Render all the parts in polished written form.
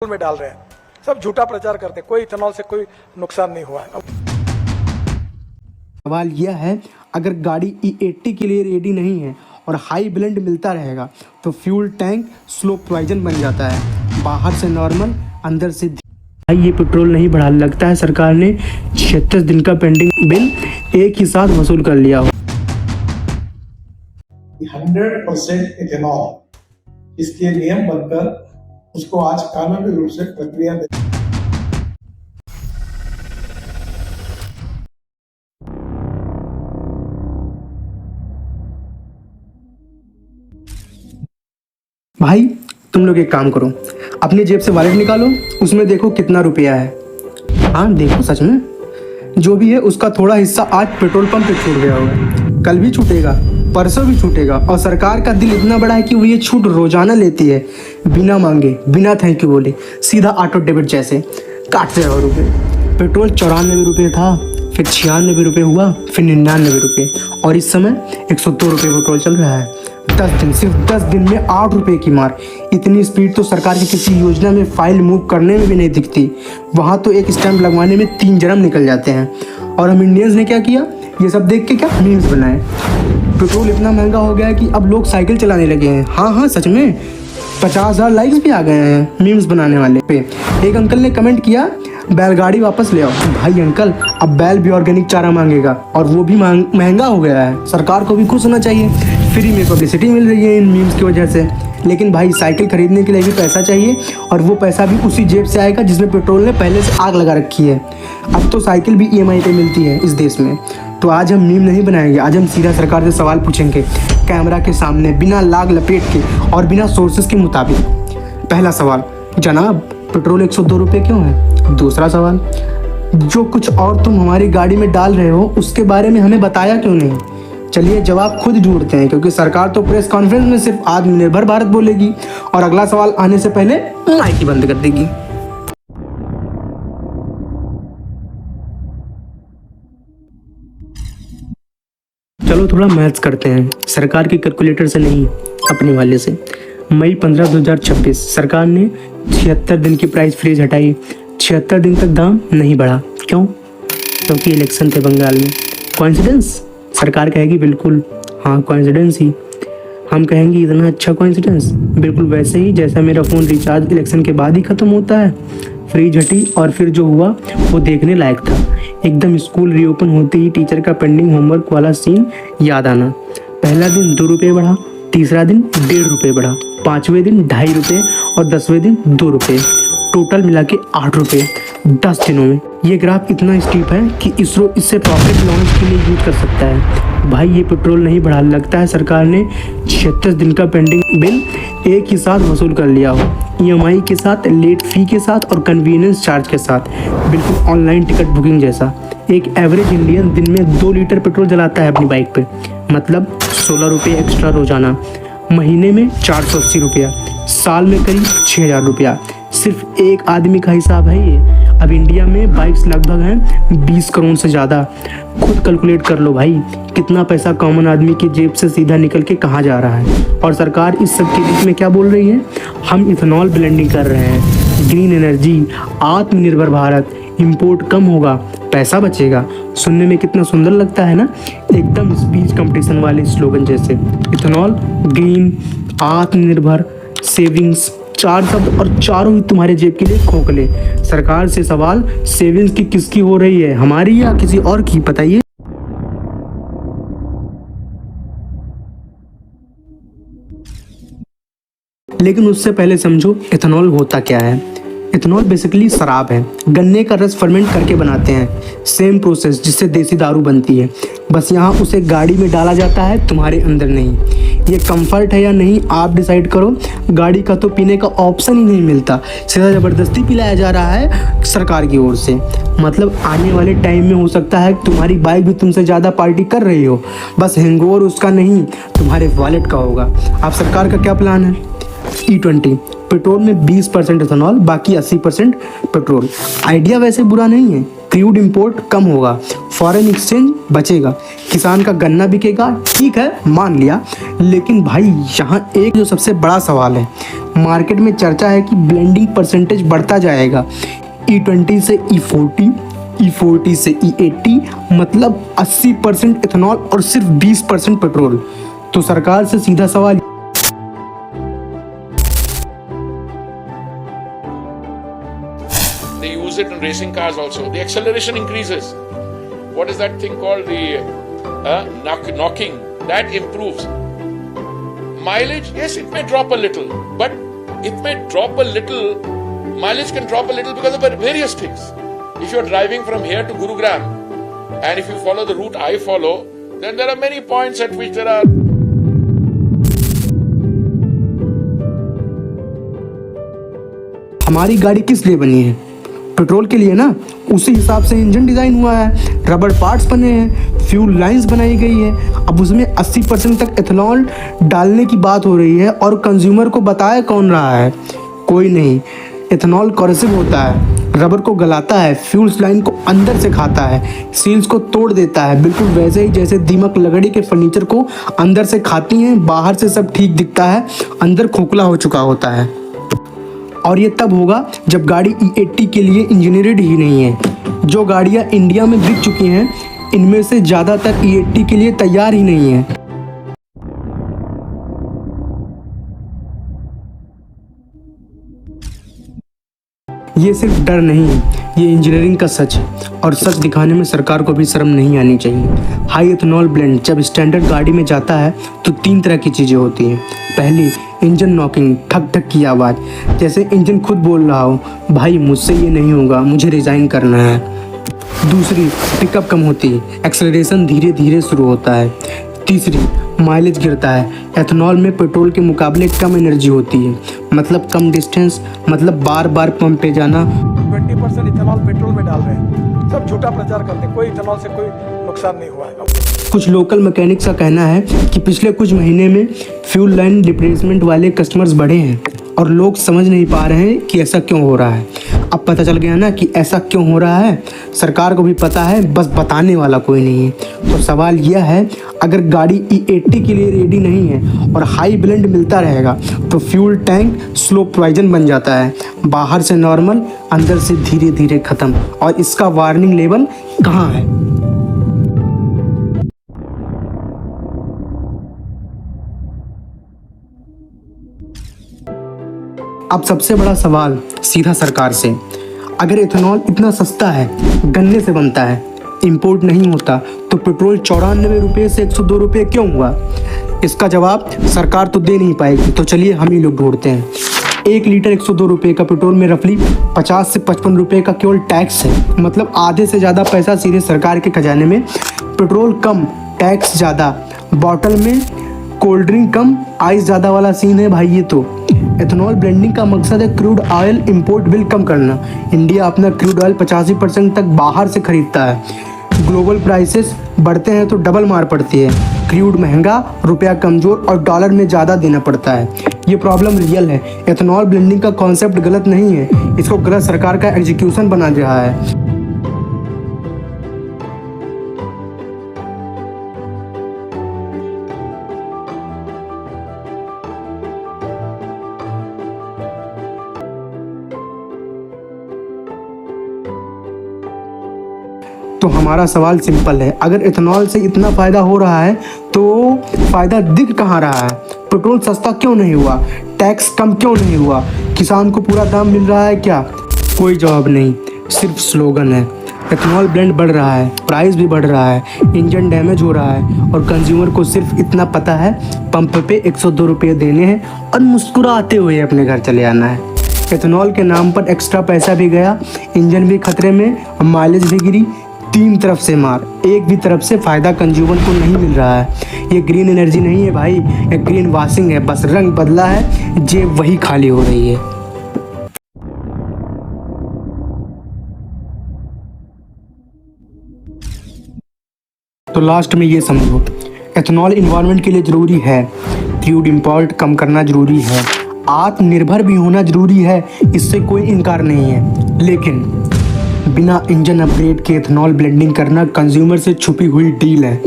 में डाल रहे हैं, सब झूठा प्रचार करते हैं। कोई इथेनॉल से कोई नुकसान नहीं हुआ है। सवाल यह है, अगर गाड़ी E80 के लिए रेडी नहीं है और हाई ब्लेंड मिलता रहेगा तो फ्यूल टैंक स्लो पॉइजन बन जाता है। बाहर से नॉर्मल, अंदर से भाई ये पेट्रोल नहीं बढ़ा, लगता है सरकार ने 36 दिन का पेंडिंग बिल एक ही साथ वसूल कर लिया हो। 100% इथेनॉल इसके नियम बनकर उसको आज कानूनी रूप से प्रक्रिया दे। भाई तुम लोग एक काम करो, अपनी जेब से वॉलेट निकालो, उसमें देखो कितना रुपया है। हाँ देखो, सच में जो भी है उसका थोड़ा हिस्सा आज पेट्रोल पंप पे छूट गया होगा, कल भी छूटेगा, परसों भी छूटेगा। और सरकार का दिल इतना बड़ा है कि वो ये छूट रोजाना लेती है, बिना मांगे, बिना थैंक यू बोले, सीधा ऑटो डेबिट जैसे काटते रहो रुपये। पेट्रोल 94 रुपये था, फिर 96 रुपये हुआ, फिर 99 रुपये, और इस समय 102 रुपये पेट्रोल चल रहा है। 10 दिन, सिर्फ 10 दिन में 8 रुपये की मार। इतनी स्पीड तो सरकार की किसी योजना में फाइल मूव करने में भी नहीं दिखती। वहाँ तो एक स्टैंप लगवाने में 3 जन्म निकल जाते हैं। और हम इंडियंस ने क्या किया, ये सब देख के क्या मीम्स बनाए। पेट्रोल इतना महंगा हो गया है कि अब लोग साइकिल चलाने लगे हैं। हाँ सच में 50,000 लाइक्स भी आ गए हैं मीम्स बनाने वाले पे। एक अंकल ने कमेंट किया, बैलगाड़ी वापस ले आओ। भाई अंकल, अब बैल भी ऑर्गेनिक चारा मांगेगा, और वो भी महंगा हो गया है। सरकार को भी खुश होना चाहिए, फ्री में पब्लिसिटी मिल रही है इन मीम्स की वजह से। लेकिन भाई साइकिल खरीदने के लिए भी पैसा चाहिए, और वो पैसा भी उसी जेब से आएगा जिसमें पेट्रोल ने पहले से आग लगा रखी है। अब तो साइकिल भी EMI पे मिलती है इस देश में। तो आज हम मीम नहीं बनाएंगे, आज हम सीधा सरकार से सवाल पूछेंगे, कैमरा के सामने, बिना लाग लपेट के और बिना सोर्सेस के मुताबिक। पहला सवाल, जनाब पेट्रोल 102 रुपये क्यों है? दूसरा सवाल, जो कुछ और तुम हमारी गाड़ी में डाल रहे हो उसके बारे में हमें बताया क्यों नहीं? चलिए जवाब खुद ढूंढते हैं, क्योंकि सरकार तो प्रेस कॉन्फ्रेंस में सिर्फ आत्मनिर्भर भारत बोलेगी और अगला सवाल आने से पहले माइक ही बंद कर देगी। चलो थोड़ा मैथ्स करते हैं, सरकार की कैलकुलेटर से नहीं, अपने वाले से। मई 15, 2026 सरकार ने 76 दिन की प्राइस फ्रीज हटाई। 76 दिन तक दाम नहीं बढ़ा, क्यों? क्योंकि इलेक्शन थे बंगाल में। कोइंसिडेंस? सरकार कहेगी बिल्कुल हाँ कोइंसिडेंस ही। हम कहेंगे इतना अच्छा कोइंसिडेंस? बिल्कुल वैसे ही जैसा मेरा फ़ोन रिचार्ज इलेक्शन के बाद ही ख़त्म होता है। फ्रीज हटी और फिर जो हुआ वो देखने लायक था। एकदम स्कूल रीओपन होते ही टीचर का पेंडिंग होमवर्क वाला सीन याद आना। पहला दिन 2 रुपये बढ़ा, तीसरा दिन 1.5 रुपये बढ़ा, 5वें दिन 2.5 रुपये और 10वें दिन 2 रुपये, टोटल मिला के 8 रुपये 10 दिनों में। ये ग्राफ इतना स्टीप है कि इसरो इससे प्रॉफिट लॉन्च के लिए यूज कर सकता है। भाई ये पेट्रोल नहीं बढ़ा, लगता है सरकार ने 36 दिन का पेंडिंग बिल एक ही साथ वसूल कर लिया हो। EMI के साथ, लेट फी के साथ और कन्वीनियंस चार्ज के साथ, बिल्कुल ऑनलाइन टिकट बुकिंग जैसा। एक एवरेज इंडियन दिन में 2 लीटर पेट्रोल जलाता है अपनी बाइक पे, मतलब 16 रुपये एक्स्ट्रा रोजाना। महीने में 480 रुपया, साल में करीब 6,000 रुपया। सिर्फ एक आदमी का हिसाब है ये। अब इंडिया में बाइक्स लगभग हैं 20 करोड़ से ज़्यादा। खुद कैलकुलेट कर लो भाई, कितना पैसा कॉमन आदमी की जेब से सीधा निकल के कहाँ जा रहा है। और सरकार इस सब के बीच में क्या बोल रही है? हम इथेनॉल ब्लेंडिंग कर रहे हैं, ग्रीन एनर्जी, आत्मनिर्भर भारत, इंपोर्ट कम होगा, पैसा बचेगा। सुनने में कितना सुंदर लगता है ना, एकदम स्पीच कंपटीशन वाले स्लोगन जैसे। इथेनॉल, ग्रीन, आत्मनिर्भर, सेविंग्स, 4 शब्द और चारों ही तुम्हारे जेब के लिए खोखले। सरकार से सवाल, सेविंग्स की किसकी हो रही है, हमारी या किसी और की? बताइए। लेकिन उससे पहले समझो इथेनॉल होता क्या है। इथेनॉल बेसिकली शराब है, गन्ने का रस फर्मेंट करके बनाते हैं। सेम प्रोसेस जिससे देसी दारू बनती है, बस यहाँ उसे गाड़ी में डाला जाता है, तुम्हारे अंदर नहीं। ये कंफर्ट है या नहीं आप डिसाइड करो। गाड़ी का तो पीने का ऑप्शन ही नहीं मिलता, सीधा ज़बरदस्ती पिलाया जा रहा है सरकार की ओर से। मतलब आने वाले टाइम में हो सकता है तुम्हारी बाइक भी तुमसे ज़्यादा पार्टी कर रही हो, बस हैंगओवर उसका नहीं तुम्हारे वॉलेट का होगा। अब सरकार का क्या प्लान है? E20 पेट्रोल में 20% इथेनॉल, बाकी 80% पेट्रोल। आइडिया वैसे बुरा नहीं है, क्रूड इंपोर्ट कम होगा, फॉरेन एक्सचेंज बचेगा, किसान का गन्ना बिकेगा, ठीक है मान लिया। लेकिन भाई यहाँ एक जो सबसे बड़ा सवाल है, मार्केट में चर्चा है कि ब्लेंडिंग परसेंटेज बढ़ता जाएगा, E20 से E40, E40 से E80, मतलब 80% इथेनॉल और सिर्फ 20% पेट्रोल। तो सरकार से सीधा सवाल, they use it in racing cars also. The acceleration increases. What is that thing called? The knocking. That improves. Mileage, yes, it may drop a little. But it may drop a little. Mileage can drop a little because of various things. If you're driving from here to Gurugram, and if you follow the route I follow, then there are many points at which there are... हमारी गाड़ी किस लिए बनी है? Petrol के लिए ना। उसी हिसाब से इंजन डिज़ाइन हुआ है, रबर पार्ट्स बने हैं, फ्यूल लाइंस बनाई गई है। अब उसमें 80% तक एथेनॉल डालने की बात हो रही है और कंज्यूमर को बताया कौन रहा है? कोई नहीं। एथेनॉल कॉरोसिव होता है, रबर को गलाता है, फ्यूल्स लाइन को अंदर से खाता है, सील्स को तोड़ देता है, बिल्कुल वैसे ही जैसे दीमक लकड़ी के फर्नीचर को अंदर से खाती हैं, बाहर से सब ठीक दिखता है, अंदर खोखला हो चुका होता है। और ये तब होगा जब गाड़ी E80 के लिए इंजीनियर्ड ही नहीं है। जो गाड़ियाँ इंडिया में बिक चुकी हैं, इनमें से ज़्यादातर E80 के लिए तैयार ही नहीं है। ये सिर्फ डर नहीं है, ये इंजीनियरिंग का सच है, और सच दिखाने में सरकार को भी शर्म नहीं आनी चाहिए। हाई एथेनॉल ब्लेंड जब स्टैंडर्ड गाड़ी में जाता है तो 3 तरह की चीज़ें होती हैं। पहली, इंजन नॉकिंग, ठक ठक की आवाज़, जैसे इंजन खुद बोल रहा हो, भाई मुझसे ये नहीं होगा, मुझे रिज़ाइन करना है। दूसरी, पिकअप कम होती है, एक्सेलरेशन धीरे धीरे शुरू होता है। तीसरी, माइलेज गिरता है, एथेनॉल में पेट्रोल के मुकाबले कम एनर्जी होती है, मतलब कम डिस्टेंस, मतलब बार बार पंप पे जाना। 20% इथेनॉल पेट्रोल में डाल रहे हैं, सब झूठा प्रचार करते हैं, कोई इथेनॉल से कोई नुकसान नहीं हुआ है। कुछ लोकल मैकेनिक्स का कहना है कि पिछले कुछ महीने में फ्यूल लाइन रिप्लेसमेंट वाले कस्टमर्स बढ़े हैं और लोग समझ नहीं पा रहे हैं कि ऐसा क्यों हो रहा है। अब पता चल गया ना कि ऐसा क्यों हो रहा है, सरकार को भी पता है, बस बताने वाला कोई नहीं है। तो सवाल यह है, अगर गाड़ी E80 के लिए रेडी नहीं है और हाई ब्लेंड मिलता रहेगा तो फ्यूल टैंक स्लो पॉइजन बन जाता है, बाहर से नॉर्मल, अंदर से धीरे धीरे ख़त्म। और इसका वार्निंग लेवल कहाँ है? अब सबसे बड़ा सवाल सीधा सरकार से, अगर एथेनॉल इतना सस्ता है, गन्ने से बनता है, इंपोर्ट नहीं होता, तो पेट्रोल 94 रुपये से 102 रुपये क्यों हुआ? इसका जवाब सरकार तो दे नहीं पाएगी, तो चलिए हम ही लोग ढूंढते हैं। 1 लीटर 102 रुपये का पेट्रोल में रफली 50 से 55 रुपये का केवल टैक्स है, मतलब आधे से ज़्यादा पैसा सीधे सरकार के खजाने में। पेट्रोल कम, टैक्स ज़्यादा, बॉटल में कोल्ड ड्रिंक कम, आइस ज़्यादा वाला सीन है भाई ये तो। एथेनॉल ब्लेंडिंग का मकसद है क्रूड ऑयल इंपोर्ट बिल कम करना। इंडिया अपना क्रूड ऑयल 85% तक बाहर से खरीदता है। ग्लोबल प्राइसेस बढ़ते हैं तो डबल मार पड़ती है, क्रूड महंगा, रुपया कमज़ोर और डॉलर में ज़्यादा देना पड़ता है। ये प्रॉब्लम रियल है। एथेनॉल ब्लेंडिंग का कॉन्सेप्ट गलत नहीं है, इसको गलत सरकार का एग्जीक्यूशन बना रहा है। तो हमारा सवाल सिंपल है, अगर एथेनॉल से इतना फ़ायदा हो रहा है तो फ़ायदा दिख कहाँ रहा है? पेट्रोल सस्ता क्यों नहीं हुआ? टैक्स कम क्यों नहीं हुआ? किसान को पूरा दाम मिल रहा है क्या? कोई जवाब नहीं, सिर्फ स्लोगन है। एथेनॉल ब्लेंड बढ़ रहा है, प्राइस भी बढ़ रहा है, इंजन डैमेज हो रहा है, और कंज्यूमर को सिर्फ इतना पता है, पंप पे 102 रुपये देने हैं और मुस्कुराते हुए अपने घर चले आना है। एथेनॉल के नाम पर एक्स्ट्रा पैसा भी गया, इंजन भी खतरे में, माइलेज भी गिरी, 3 तरफ से मार, एक भी तरफ से फ़ायदा कंज्यूमर को नहीं मिल रहा है। ये ग्रीन एनर्जी नहीं है भाई, ये ग्रीन वॉशिंग है, बस रंग बदला है, जेब वही खाली हो रही है। तो लास्ट में ये समझो, एथेनॉल इन्वायरमेंट के लिए ज़रूरी है, क्रूड इंपोर्ट कम करना ज़रूरी है, आत्मनिर्भर भी होना जरूरी है, इससे कोई इनकार नहीं है, लेकिन बिना इंजन अपग्रेड के इथेनॉल ब्लेंडिंग करना कंज्यूमर से छुपी हुई डील है।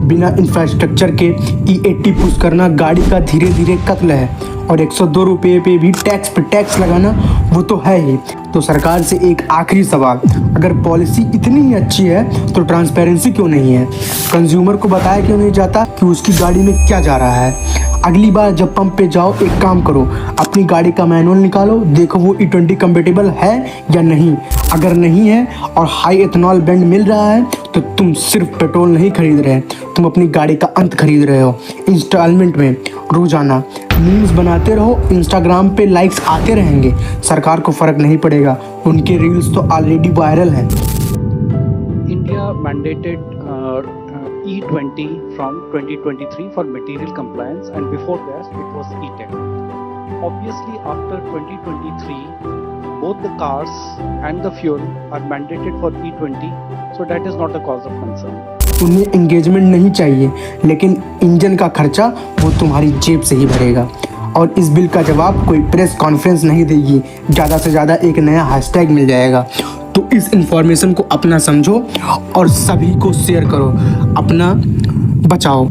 बिना इंफ्रास्ट्रक्चर के E80 पुश करना गाड़ी का धीरे धीरे कत्ल है। और 102 रुपये पे भी टैक्स पे टैक्स लगाना वो तो है ही। तो सरकार से एक आखिरी सवाल, अगर पॉलिसी इतनी ही अच्छी है तो ट्रांसपेरेंसी क्यों नहीं है? कंज्यूमर को बताया क्यों नहीं जाता कि उसकी गाड़ी में क्या जा रहा है? अगली बार जब पंप पे जाओ एक काम करो, अपनी गाड़ी का मैनुअल निकालो, देखो वो E20 कंपेटेबल है या नहीं। अगर नहीं है और हाई इथेनॉल ब्लेंड मिल रहा है तो तुम सिर्फ पेट्रोल नहीं खरीद रहे, तुम अपनी गाड़ी का अंत खरीद रहे हो। इंस्टॉलमेंट में रोजाना मीम्स बनाते रहो, इंस्टाग्राम पे लाइक्स आते रहेंगे, सरकार को फर्क नहीं पड़ेगा, उनके रील्स तो ऑलरेडी वायरल हैं। India mandated E20 from 2023 for material compliance, and before that it was E10. Obviously, after 2023, both the cars and the fuel are mandated for E20, so that is not a cause of concern. उन्हें engagement नहीं चाहिए, लेकिन engine का खर्चा वो तुम्हारी जेब से ही भरेगा। और इस बिल का जवाब कोई प्रेस कॉन्फ्रेंस नहीं देगी, ज़्यादा से ज़्यादा एक नया हैशटैग मिल जाएगा। तो इस इंफॉर्मेशन को अपना समझो और सभी को शेयर करो, अपना बचाओ।